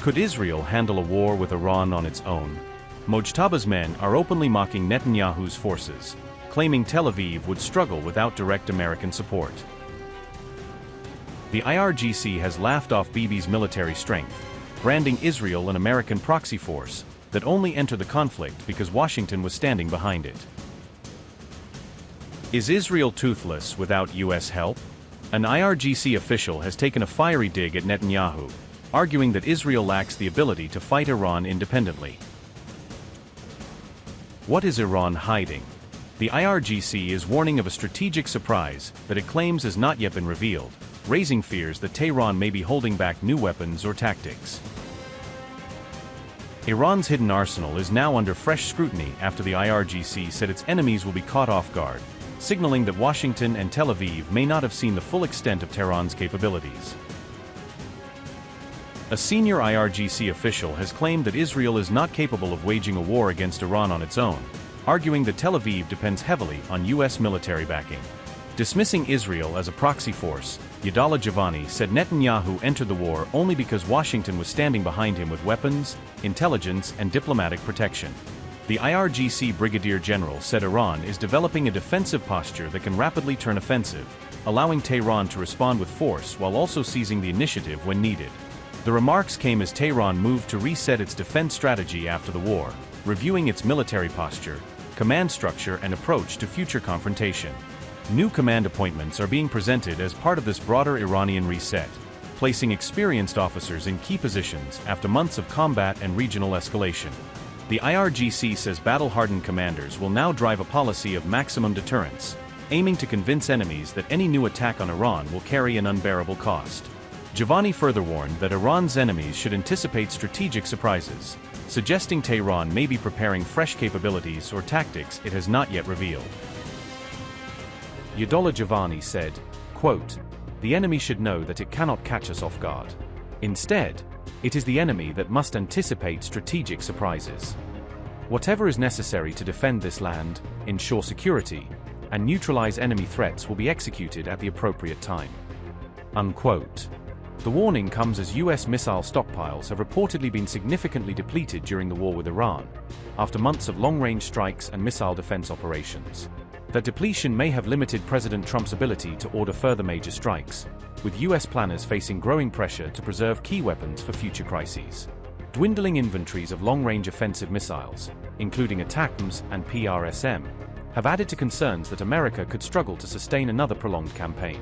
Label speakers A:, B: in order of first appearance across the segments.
A: Could Israel handle a war with Iran on its own? Mojtaba's men are openly mocking Netanyahu's forces, claiming Tel Aviv would struggle without direct American support. The IRGC has laughed off Bibi's military strength, branding Israel an American proxy force that only entered the conflict because Washington was standing behind it. Is Israel toothless without U.S. help? An IRGC official has taken a fiery dig at Netanyahu, arguing that Israel lacks the ability to fight Iran independently. What is Iran hiding? The IRGC is warning of a strategic surprise that it claims has not yet been revealed, raising fears that Tehran may be holding back new weapons or tactics. Iran's hidden arsenal is now under fresh scrutiny after the IRGC said its enemies will be caught off guard, signaling that Washington and Tel Aviv may not have seen the full extent of Tehran's capabilities. A senior IRGC official has claimed that Israel is not capable of waging a war against Iran on its own, arguing that Tel Aviv depends heavily on U.S. military backing. Dismissing Israel as a proxy force, Yadollah Javani said Netanyahu entered the war only because Washington was standing behind him with weapons, intelligence, and diplomatic protection. The IRGC Brigadier General said Iran is developing a defensive posture that can rapidly turn offensive, allowing Tehran to respond with force while also seizing the initiative when needed. The remarks came as Tehran moved to reset its defense strategy after the war, reviewing its military posture, command structure, and approach to future confrontation. New command appointments are being presented as part of this broader Iranian reset, placing experienced officers in key positions after months of combat and regional escalation. The IRGC says battle-hardened commanders will now drive a policy of maximum deterrence, aiming to convince enemies that any new attack on Iran will carry an unbearable cost. Javani further warned that Iran's enemies should anticipate strategic surprises, suggesting Tehran may be preparing fresh capabilities or tactics it has not yet revealed. Yadollah Javani said, quote, "The enemy should know that it cannot catch us off guard. Instead, it is the enemy that must anticipate strategic surprises. Whatever is necessary to defend this land, ensure security, and neutralize enemy threats will be executed at the appropriate time." Unquote. The warning comes as U.S. missile stockpiles have reportedly been significantly depleted during the war with Iran, after months of long-range strikes and missile defense operations. That depletion may have limited President Trump's ability to order further major strikes, with U.S. planners facing growing pressure to preserve key weapons for future crises. Dwindling inventories of long-range offensive missiles, including ATACMS and PRSM, have added to concerns that America could struggle to sustain another prolonged campaign.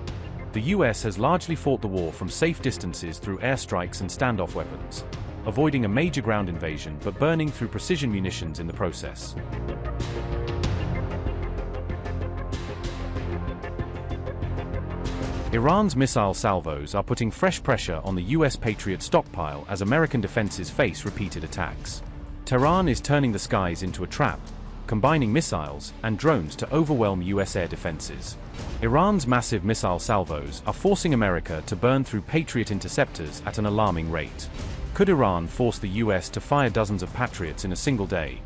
A: The U.S. has largely fought the war from safe distances through airstrikes and standoff weapons, avoiding a major ground invasion but burning through precision munitions in the process. Iran's missile salvos are putting fresh pressure on the U.S. Patriot stockpile as American defenses face repeated attacks. Tehran is turning the skies into a trap, combining missiles and drones to overwhelm U.S. air defenses. Iran's massive missile salvos are forcing America to burn through Patriot interceptors at an alarming rate. Could Iran force the U.S. to fire dozens of Patriots in a single day,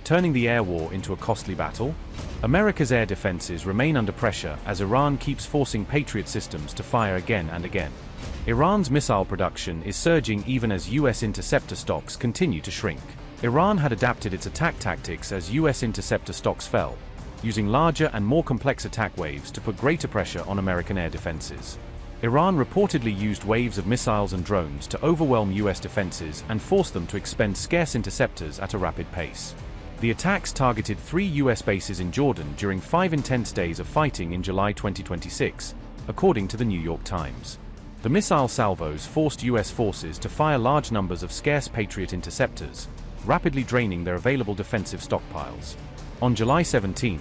A: turning the air war into a costly battle? America's air defenses remain under pressure as Iran keeps forcing Patriot systems to fire again and again. Iran's missile production is surging even as U.S. interceptor stocks continue to shrink. Iran had adapted its attack tactics as U.S. interceptor stocks fell, using larger and more complex attack waves to put greater pressure on American air defenses. Iran reportedly used waves of missiles and drones to overwhelm U.S. defenses and force them to expend scarce interceptors at a rapid pace. The attacks targeted 3 U.S. bases in Jordan during 5 intense days of fighting in July 2026, according to the New York Times. The missile salvos forced U.S. forces to fire large numbers of scarce Patriot interceptors, rapidly draining their available defensive stockpiles. On July 17th,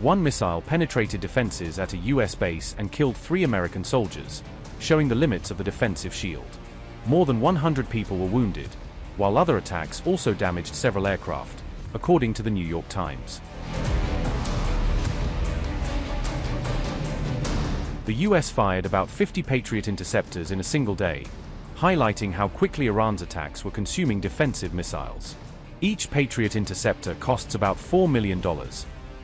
A: one missile penetrated defenses at a U.S. base and killed 3 American soldiers, showing the limits of the defensive shield. More than 100 people were wounded, while other attacks also damaged several aircraft, according to the New York Times. The U.S. fired about 50 Patriot interceptors in a single day, highlighting how quickly Iran's attacks were consuming defensive missiles. Each Patriot interceptor costs about $4 million,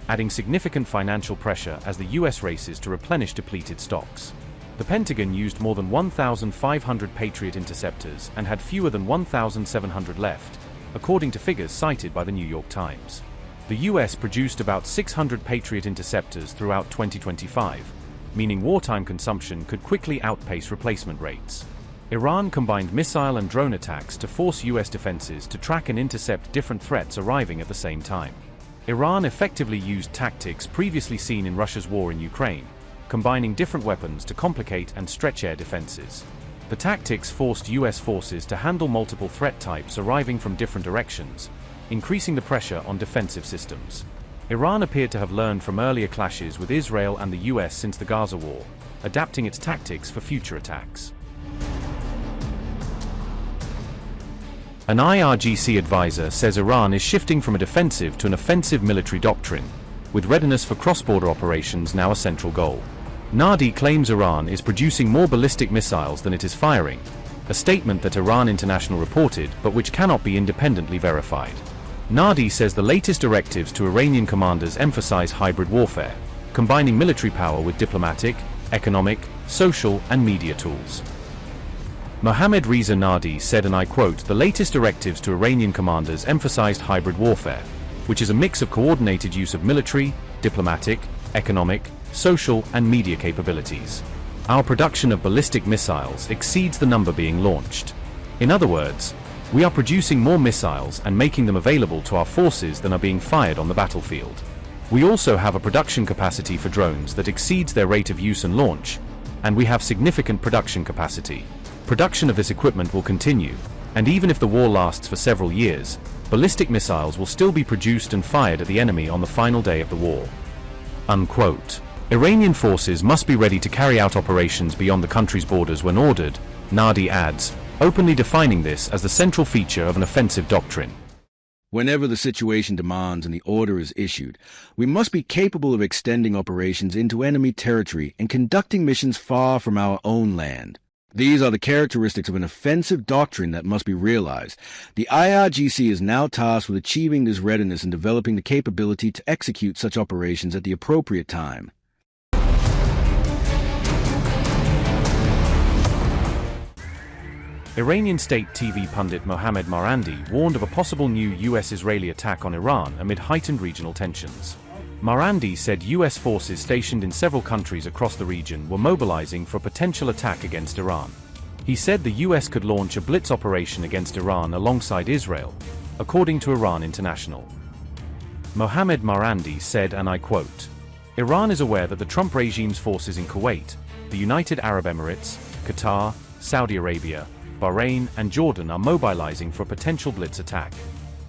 A: adding significant financial pressure as the U.S. races to replenish depleted stocks. The Pentagon used more than 1,500 Patriot interceptors and had fewer than 1,700 left, according to figures cited by the New York Times. The US produced about 600 Patriot interceptors throughout 2025, meaning wartime consumption could quickly outpace replacement rates. Iran combined missile and drone attacks to force US defenses to track and intercept different threats arriving at the same time. Iran effectively used tactics previously seen in Russia's war in Ukraine, combining different weapons to complicate and stretch air defenses. The tactics forced US forces to handle multiple threat types arriving from different directions, increasing the pressure on defensive systems. Iran appeared to have learned from earlier clashes with Israel and the US since the Gaza war, adapting its tactics for future attacks. An IRGC advisor says Iran is shifting from a defensive to an offensive military doctrine, with readiness for cross-border operations now a central goal. Nadi claims Iran is producing more ballistic missiles than it is firing, a statement that Iran International reported but which cannot be independently verified. Nadi says the latest directives to Iranian commanders emphasize hybrid warfare, combining military power with diplomatic, economic, social, and media tools. Mohammad Reza Nadi said, and I quote, "The latest directives to Iranian commanders emphasized hybrid warfare, which is a mix of coordinated use of military, diplomatic, economic, social, and media capabilities. Our production of ballistic missiles exceeds the number being launched. In other words, we are producing more missiles and making them available to our forces than are being fired on the battlefield. We also have a production capacity for drones that exceeds their rate of use and launch, and we have significant production capacity. Production of this equipment will continue, and even if the war lasts for several years, ballistic missiles will still be produced and fired at the enemy on the final day of the war." Unquote. Iranian forces must be ready to carry out operations beyond the country's borders when ordered, Nadi adds, openly defining this as the central feature of an offensive doctrine.
B: Whenever the situation demands and the order is issued, we must be capable of extending operations into enemy territory and conducting missions far from our own land. These are the characteristics of an offensive doctrine that must be realized. The IRGC is now tasked with achieving this readiness and developing the capability to execute such operations at the appropriate time.
A: Iranian state TV pundit Mohammad Marandi warned of a possible new US-Israeli attack on Iran amid heightened regional tensions. Marandi said US forces stationed in several countries across the region were mobilizing for a potential attack against Iran. He said the US could launch a blitz operation against Iran alongside Israel, according to Iran International. Mohammad Marandi said, and I quote, "Iran is aware that the Trump regime's forces in Kuwait, the United Arab Emirates, Qatar, Saudi Arabia, Bahrain, and Jordan are mobilizing for a potential blitz attack,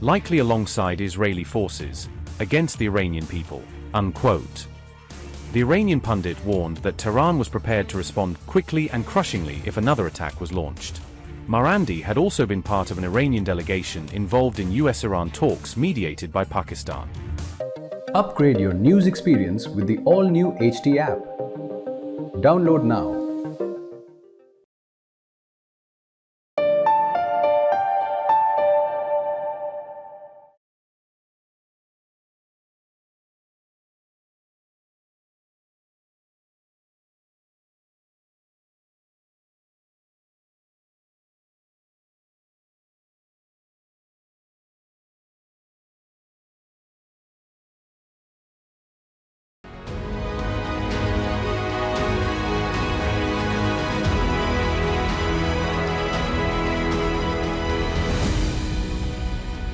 A: likely alongside Israeli forces, against the Iranian people." Unquote. The Iranian pundit warned that Tehran was prepared to respond quickly and crushingly if another attack was launched. Marandi had also been part of an Iranian delegation involved in US-Iran talks mediated by Pakistan.
C: Upgrade your news experience with the all-new HT app. Download now.